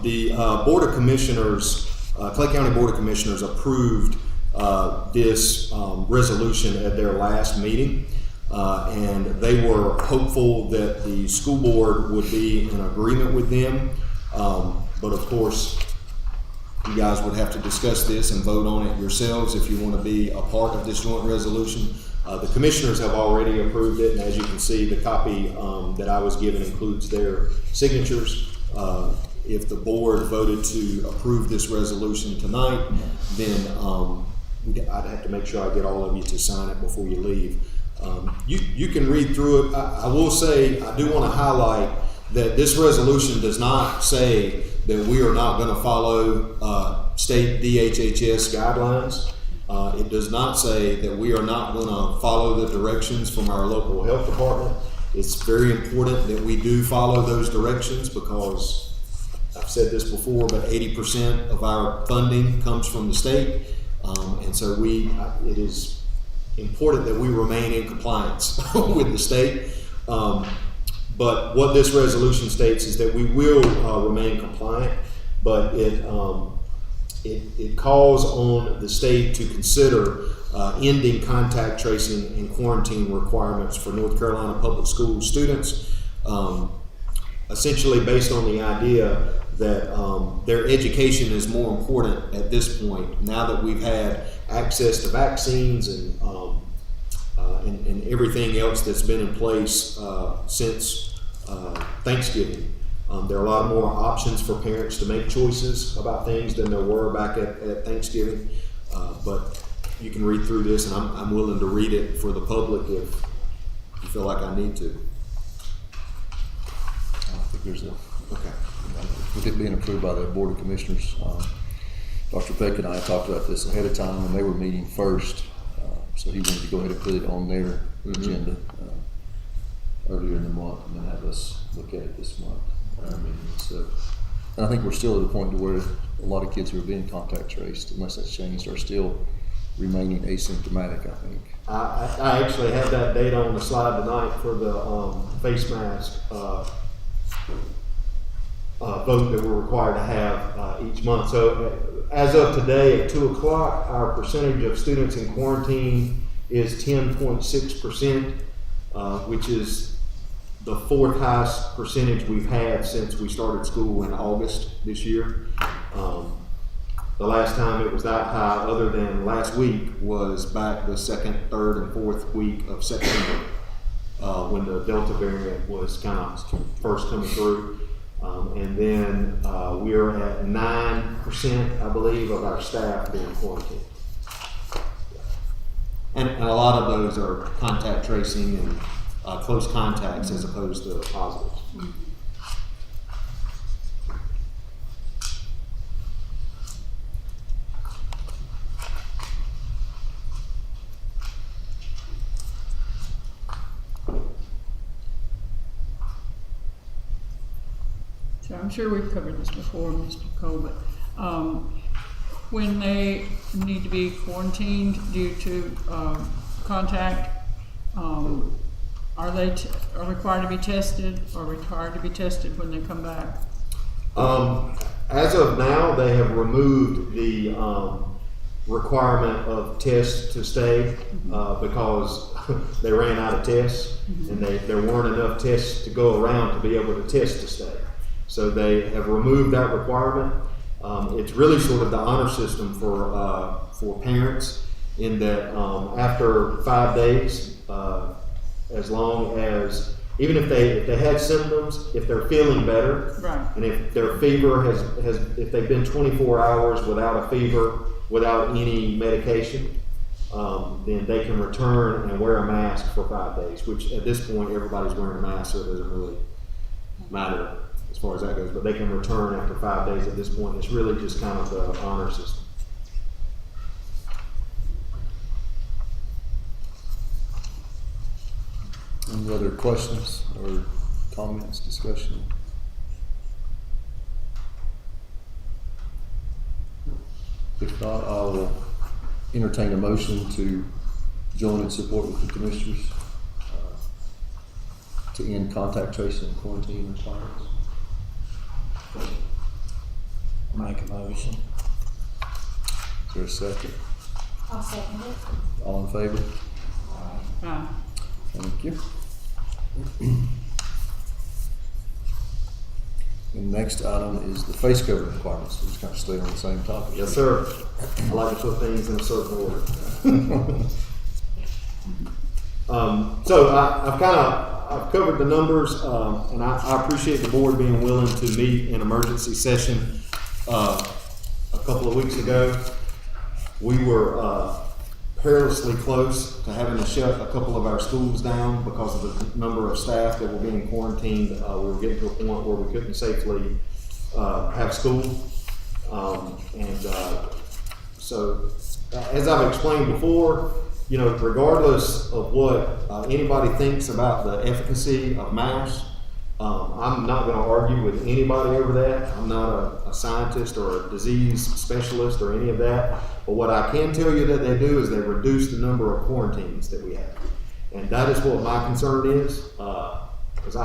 The Board of Commissioners, Clay County Board of Commissioners approved this resolution at their last meeting. And they were hopeful that the school board would be in agreement with them. But of course, you guys would have to discuss this and vote on it yourselves if you want to be a part of this joint resolution. The commissioners have already approved it, and as you can see, the copy that I was given includes their signatures. If the board voted to approve this resolution tonight, then I'd have to make sure I get all of you to sign it before you leave. You can read through it. I will say, I do want to highlight that this resolution does not say that we are not going to follow state DHHS guidelines. It does not say that we are not going to follow the directions from our local health department. It's very important that we do follow those directions, because I've said this before, but 80% of our funding comes from the state. And so it is important that we remain in compliance with the state. But what this resolution states is that we will remain compliant, but it calls on the state to consider ending contact tracing and quarantine requirements for North Carolina public school students, essentially based on the idea that their education is more important at this point, now that we've had access to vaccines and everything else that's been in place since Thanksgiving. There are a lot more options for parents to make choices about things than there were back at Thanksgiving. But you can read through this, and I'm willing to read it for the public if you feel like I need to. I think there's Okay. with it being approved by the Board of Commissioners, Dr. Peck and I talked about this ahead of time when they were meeting first, so he wanted to go ahead and put it on their agenda earlier in the month, and then have us look at it this month. So, and I think we're still at a point to where a lot of kids who are being contact traced, unless that's changed, are still remaining asymptomatic, I think. I actually had that data on the slide tonight for the face mask vote that we're required to have each month. So as of today at 2 o'clock, our percentage of students in quarantine is 10.6%, which is the fourth highest percentage we've had since we started school in August this year. The last time it was that high, other than last week, was back the second, third, and fourth week of September, when the Delta variant was kind of first coming through. And then we're at 9%, I believe, of our staff being quarantined. And a lot of those are contact tracing and close contacts as opposed to positives. So I'm sure we've covered this before, Mr. Cole, but when they need to be quarantined due to contact, are they are required to be tested, or required to be tested when they come back? As of now, they have removed the requirement of tests to stay because they ran out of tests, and there weren't enough tests to go around to be able to test to stay. So they have removed that requirement. It's really sort of the honor system for parents, in that after 5 days, as long as, even if they had symptoms, if they're feeling better, Right. and if their fever if they've been 24 hours without a fever, without any medication, then they can return and wear a mask for 5 days, which at this point everybody's wearing a mask, so it doesn't really matter as far as that goes, but they can return after 5 days at this point. It's really just kind of the honor system. Any other questions or comments, discussion? If not, I will entertain a motion to join in support with the commissioners to end contact tracing and quarantine requirements. Make a motion. Is there a second? I'll second it. All in favor? Thank you. The next item is the face covering requirements. We're just kind of stay on the same topic. Yes, sir. I like to put things in a certain order. So I've covered the numbers, and I appreciate the board being willing to meet in emergency session. A couple of weeks ago, we were perilously close to having to shut a couple of our schools down because of the number of staff that were being quarantined. We were getting to a point where we couldn't safely have school. So as I've explained before, regardless of what anybody thinks about the efficacy of masks, I'm not gonna argue with anybody over that. I'm not a scientist or a disease specialist or any of that. But what I can tell you that they do is they reduce the number of quarantines that we have. And that is what my concern is, because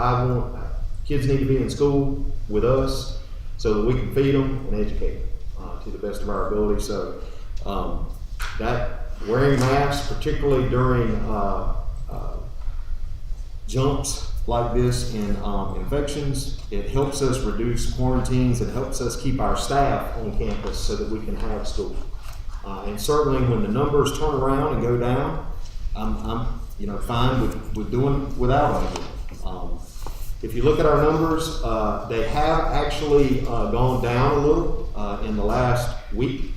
kids need to be in school with us so that we can feed them and educate them to the best of our ability. So that wearing masks, particularly during jumps like this in infections, it helps us reduce quarantines. It helps us keep our staff on campus so that we can have school. And certainly when the numbers turn around and go down, I'm fine with doing without them. If you look at our numbers, they have actually gone down a little in the last week.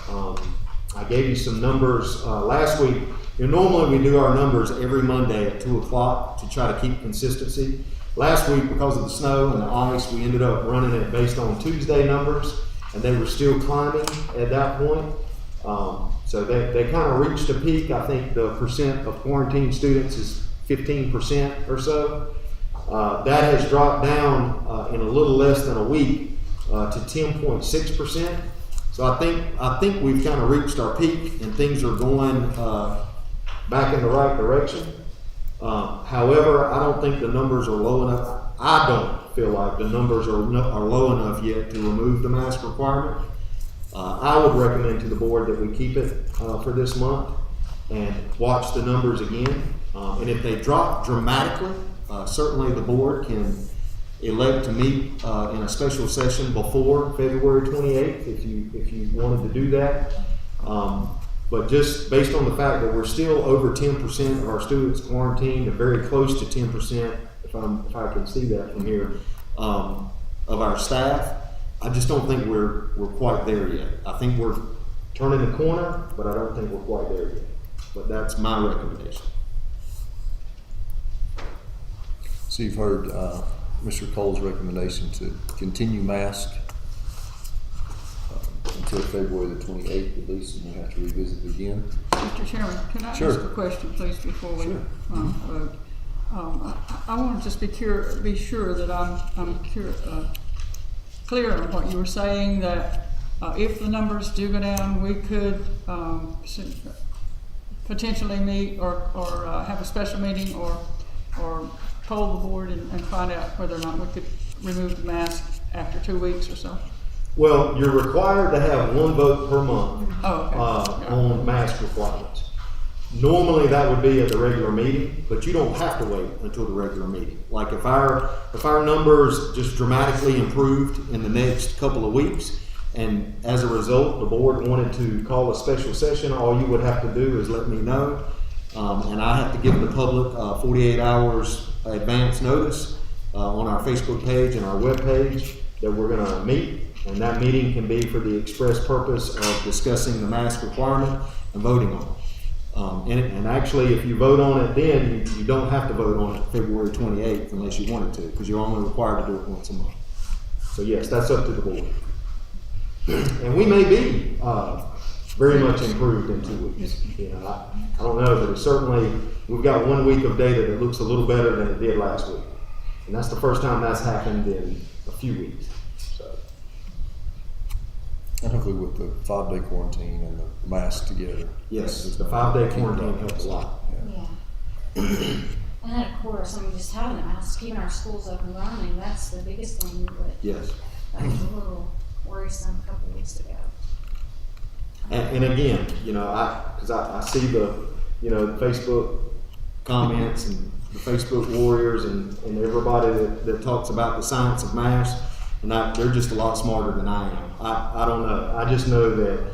I gave you some numbers last week. Normally we do our numbers every Monday at 2 o'clock to try to keep consistency. Last week, because of the snow and the ice, we ended up running it based on Tuesday numbers, and they were still climbing at that point. So they kind of reached a peak. I think the percent of quarantine students is 15% or so. That has dropped down in a little less than a week to 10.6%. So I think we've kind of reached our peak and things are going back in the right direction. However, I don't think the numbers are low enough. I don't feel like the numbers are low enough yet to remove the mask requirement. I would recommend to the board that we keep it for this month and watch the numbers again. And if they drop dramatically, certainly the board can elect to meet in a special session before February 28th if you wanted to do that. But just based on the fact that we're still over 10% of our students quarantined and very close to 10%, if I can see that from here, of our staff, I just don't think we're quite there yet. I think we're turning the corner, but I don't think we're quite there yet. But that's my recommendation. So you've heard Mr. Cole's recommendation to continue mask until February the 28th at least, and we'll have to revisit it again. Mr. Chairman, can I Sure. ask a question, please, before we vote? I want to just be sure that I'm clear on what you were saying, that if the numbers do go down, we could potentially meet or have a special meeting or poll the board and find out whether or not we could remove the mask after 2 weeks or so. Well, you're required to have one vote per month Okay. on mask requirements. Normally that would be at the regular meeting, but you don't have to wait until the regular meeting. Like if our numbers just dramatically improved in the next couple of weeks, and as a result the board wanted to call a special session, all you would have to do is let me know, and I have to give the public 48 hours advance notice on our Facebook page and our web page that we're going to meet, and that meeting can be for the express purpose of discussing the mask requirement and voting on it. And actually, if you vote on it then, you don't have to vote on it February 28th unless you wanted to, because you're only required to do it once a month. So yes, that's up to the board. And we may be very much improved in 2 weeks. I don't know, but it's certainly, we've got 1 week of data that looks a little better than it did last week. And that's the first time that's happened in a few weeks. So. And hopefully with the 5-day quarantine and the mask together. Yes, the 5-day quarantine helps a lot. Yeah. And then of course, just having the masks, keeping our schools up and running, that's the biggest thing, but Yes. that was a little worrisome a couple of weeks ago. And again, because I see the Facebook comments and the Facebook warriors and everybody that talks about the science of masks, and they're just a lot smarter than I am. I don't know. I just know that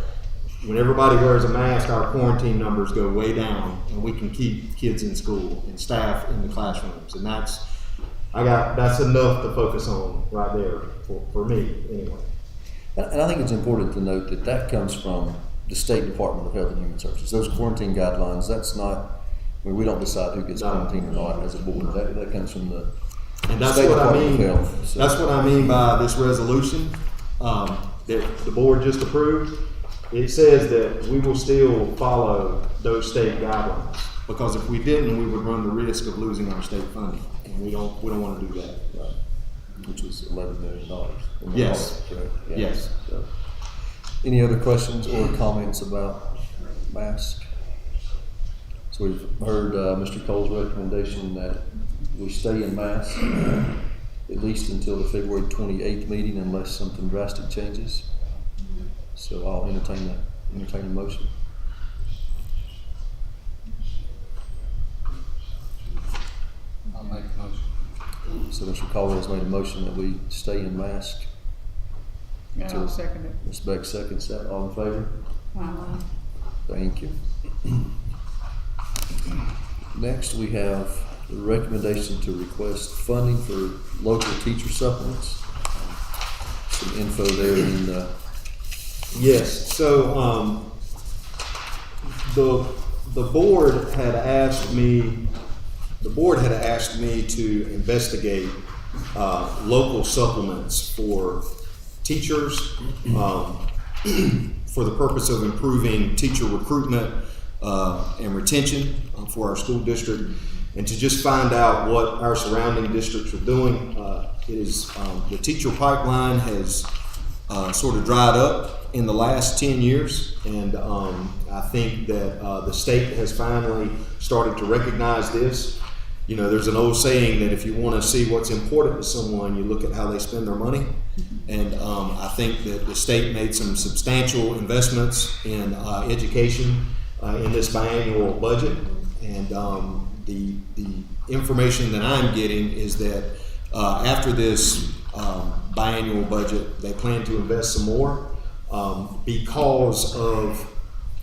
when everybody wears a mask, our quarantine numbers go way down, and we can keep kids in school and staff in the classrooms, and that's enough to focus on right there for me anyway. And I think it's important to note that comes from the State Department of Health and Human Services. Those quarantine guidelines, that's not, we don't decide who gets quarantined or not as a board. That comes from the State Department of Health. So. That's what I mean by this resolution that the board just approved. It says that we will still follow those state guidelines, because if we didn't, we would run the risk of losing our state funding. we don't want to do that. Right. Which was $11 million. Yes. Correct? Yeah. Yes. So, any other questions or comments about masks? So we've heard Mr. Cole's recommendation that we stay in masks at least until the February 28th meeting unless something drastic changes. So I'll entertain a motion. I'll make a motion. So Mr. Caldwell has made a motion that we stay in mask. And I'll second it. Ms. Beck seconds that. All in favor? Thank you. Next, we have the recommendation to request funding for local teacher supplements. Some info there in the. Yes, so, the board had asked me to investigate, local supplements for teachers, for the purpose of improving teacher recruitment, and retention for our school district, and to just find out what our surrounding districts are doing. The teacher pipeline has sort of dried up in the last 10 years, and I think that the state has finally started to recognize this. You know, there's an old saying that if you want to see what's important to someone, you look at how they spend their money. And I think that the state made some substantial investments in education in this biannual budget. And the information that I'm getting is that after this biannual budget, they plan to invest some more because of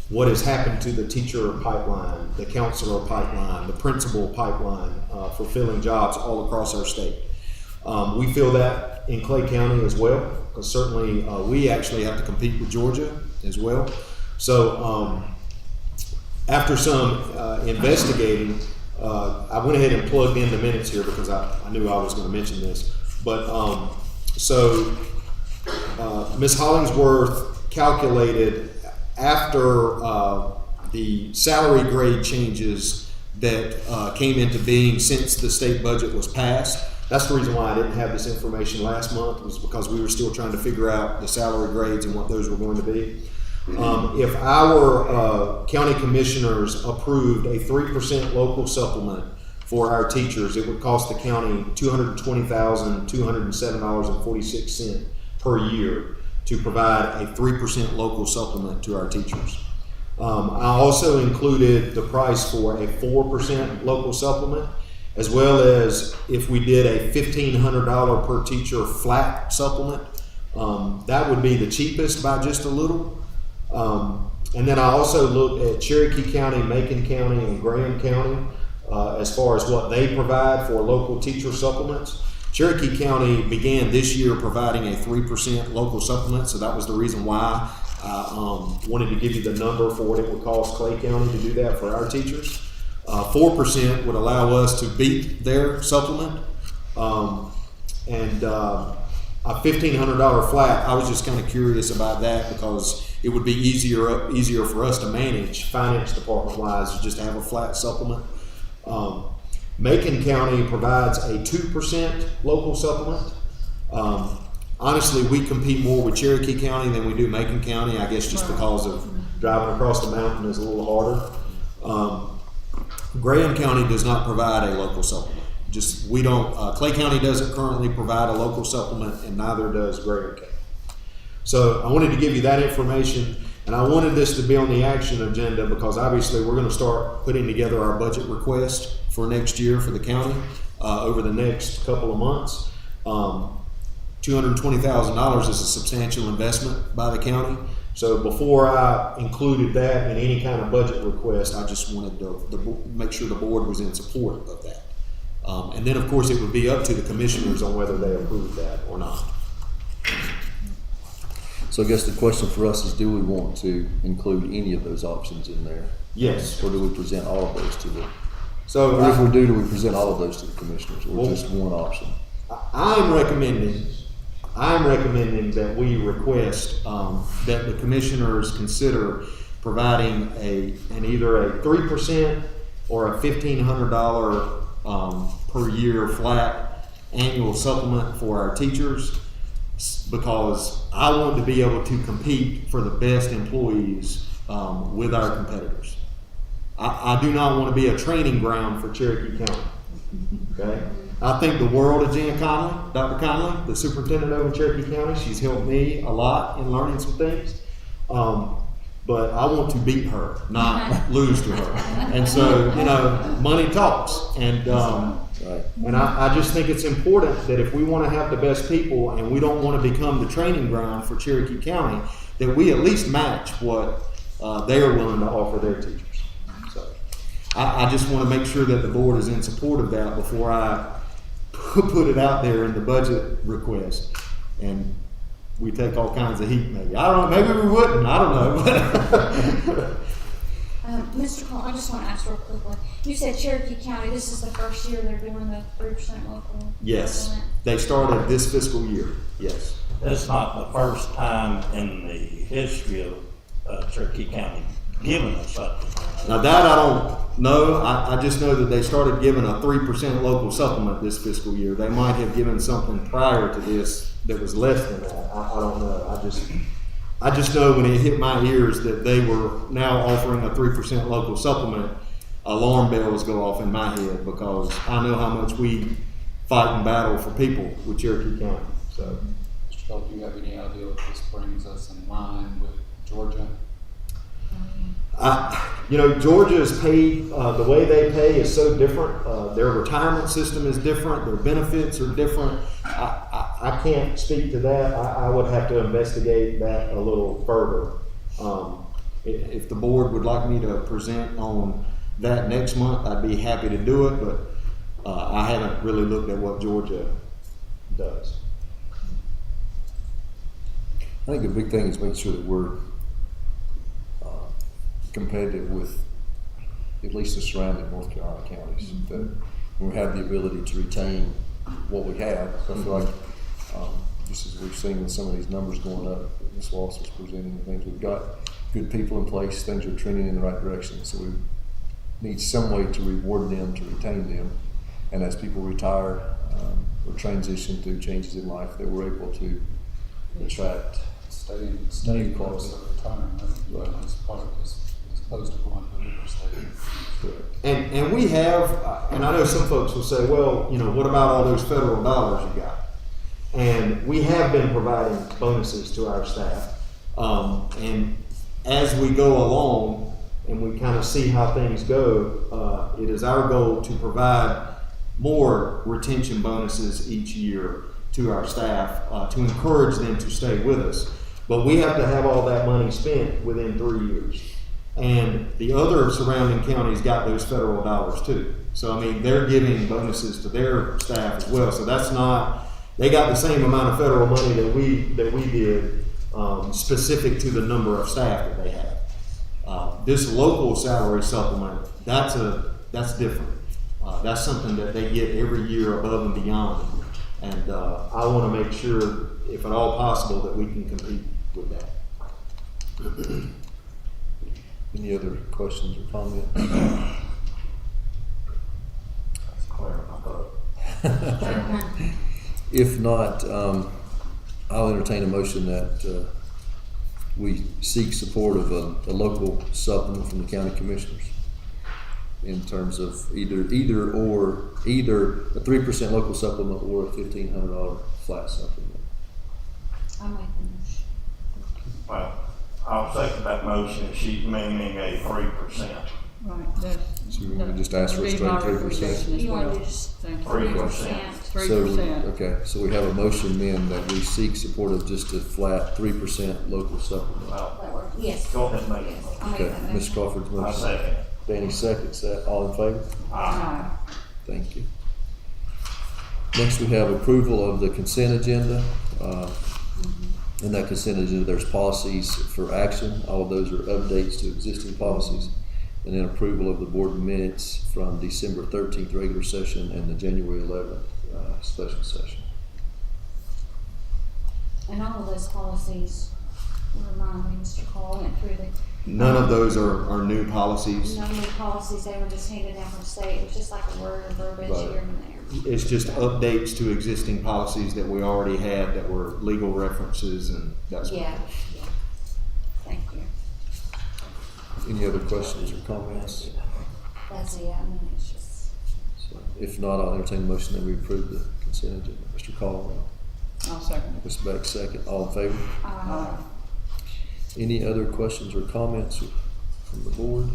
what has happened to the teacher pipeline, the counselor pipeline, the principal pipeline for filling jobs all across our state. We feel that in Clay County as well, because certainly we actually have to compete with Georgia as well. So after some investigating, I went ahead and plugged in the minutes here because I knew I was going to mention this. But so Ms. Hollingsworth calculated after the salary grade changes that came into being since the state budget was passed. That's the reason why I didn't have this information last month, was because we were still trying to figure out the salary grades and what those were going to be. If our county commissioners approved a 3% local supplement for our teachers, it would cost the county $220,207.46 per year to provide a 3% local supplement to our teachers. I also included the price for a 4% local supplement, as well as if we did a $1,500 per teacher flat supplement. That would be the cheapest by just a little. And then I also looked at Cherokee County, Macon County, and Graham County as far as what they provide for local teacher supplements. Cherokee County began this year providing a 3% local supplement, so that was the reason why I wanted to give you the number for what it would cost Clay County to do that for our teachers. 4% would allow us to beat their supplement, and a $1,500 flat. I was just kind of curious about that because it would be easier for us to manage finance department wise to just have a flat supplement. Macon County provides a 2% local supplement. Honestly, we compete more with Cherokee County than we do Macon County, I guess just because of driving across the mountain is a little harder. Graham County does not provide a local supplement. Just we don't. Clay County doesn't currently provide a local supplement, and neither does Graham County. So I wanted to give you that information, and I wanted this to be on the action agenda because obviously we're going to start putting together our budget request for next year for the county over the next couple of months. $220,000 is a substantial investment by the county. So before I included that in any kind of budget request, I just wanted to make sure the board was in support of that. And then, of course, it would be up to the commissioners on whether they approve that or not. So I guess the question for us is, do we want to include any of those options in there? Yes. Or do we present all of those to the, So or if we do we present all of those to the commissioners, or just one option? I'm recommending that we request that the commissioners consider providing either a 3% or a $1,500 per year flat annual supplement for our teachers because I want to be able to compete for the best employees with our competitors. I do not want to be a training ground for Cherokee County. Okay? I think the world of Jan Conley, Dr. Conley, the superintendent over in Cherokee County. She's helped me a lot in learning some things. But I want to beat her, not lose to her. And so, money talks. And I just think it's important that if we want to have the best people and we don't want to become the training ground for Cherokee County, that we at least match what they are willing to offer their teachers. So I just want to make sure that the board is in support of that before I put it out there in the budget request. And we take all kinds of heat, maybe. I don't know, maybe we wouldn't, I don't know. Mr. Cole, I just want to ask real quickly. You said Cherokee County, this is the first year they're doing the 3% local? Yes, supplement? they started this fiscal year, yes. That's not the first time in the history of Cherokee County giving us something. Now that I don't know, I just know that they started giving a 3% local supplement this fiscal year. They might have given something prior to this that was less than that. I don't know. I just know when it hit my ears that they were now offering a 3% local supplement, alarm bells go off in my head because I know how much we fight and battle for people with Cherokee County. So, Mr. Cole, do you have any idea what this brings us in line with Georgia? Georgia's paid, the way they pay is so different. Their retirement system is different. Their benefits are different. I can't speak to that. I would have to investigate that a little further. If the board would like me to present on that next month, I'd be happy to do it, but I haven't really looked at what Georgia does. I think the big thing is making sure that we're competitive with at least the surrounding North Carolina counties, that we have the ability to retain what we have. I feel like, just as we've seen with some of these numbers going up, Ms. Wallace was presenting things, we've got good people in place, things are trending in the right direction, so we need some way to reward them, to retain them, and as people retire or transition through changes in life, that we're able to attract Staying close to retirement, as part of this, as opposed to going to a different state. And we have, and I know some folks will say, well, what about all those federal dollars you got? And we have been providing bonuses to our staff. And as we go along and we kind of see how things go, it is our goal to provide more retention bonuses each year to our staff to encourage them to stay with us. But we have to have all that money spent within 3 years. And the other surrounding counties got those federal dollars too. So, they're giving bonuses to their staff as well. So that's not, they got the same amount of federal money that we did, specific to the number of staff that they have. This local salary supplement, that's different. That's something that they get every year above and beyond. And I want to make sure, if at all possible, that we can compete with that. Any other questions or comments? That's clear, I thought. If not, I'll entertain a motion that we seek support of a local supplement from the county commissioners in terms of either a 3% local supplement or a $1,500 flat supplement. I'll make the motion. Well, I'll second that motion if she's meaning a 3%. Right, that. So we can just ask for a straight 3%. You want to do just Thank you. 3%. 3%. Okay, so we have a motion then that we seek support of just a flat 3% local supplement. Well, that work? Yes. go ahead and make it. I'll make Okay, that Ms. motion. Crawford's I motion. second it. Danny seconds that. All in favor? Aye. Thank you. Next, we have approval of the consent agenda. In that consent agenda, there's policies for action. All of those are updates to existing policies. And then approval of the board minutes from December 13th regular session and the January 11th special session. And all of those policies, remind me, Mr. Cole went through the. None of those are new policies. No new policies, they were just handed down from state, it was just like a word or verbiage Right. here and there. it's just updates to existing policies that we already had that were legal references and that sort of Yeah, thing. yeah. Thank you. Any other questions or comments? That's it, I mean, it's just, So, if not, I'll entertain a motion that we approve the consent agenda. Mr. Caldwell, I'll second it. Ms. Beck, second. All in favor? Aye. Any other questions or comments from the board?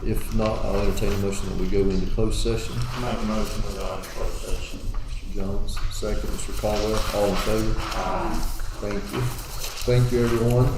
If not, I'll entertain a motion that we go into closed session. Make a motion to go into closed session. Mr. Jones, second. Mr. Caldwell, all in favor? Thank you. Thank you, everyone.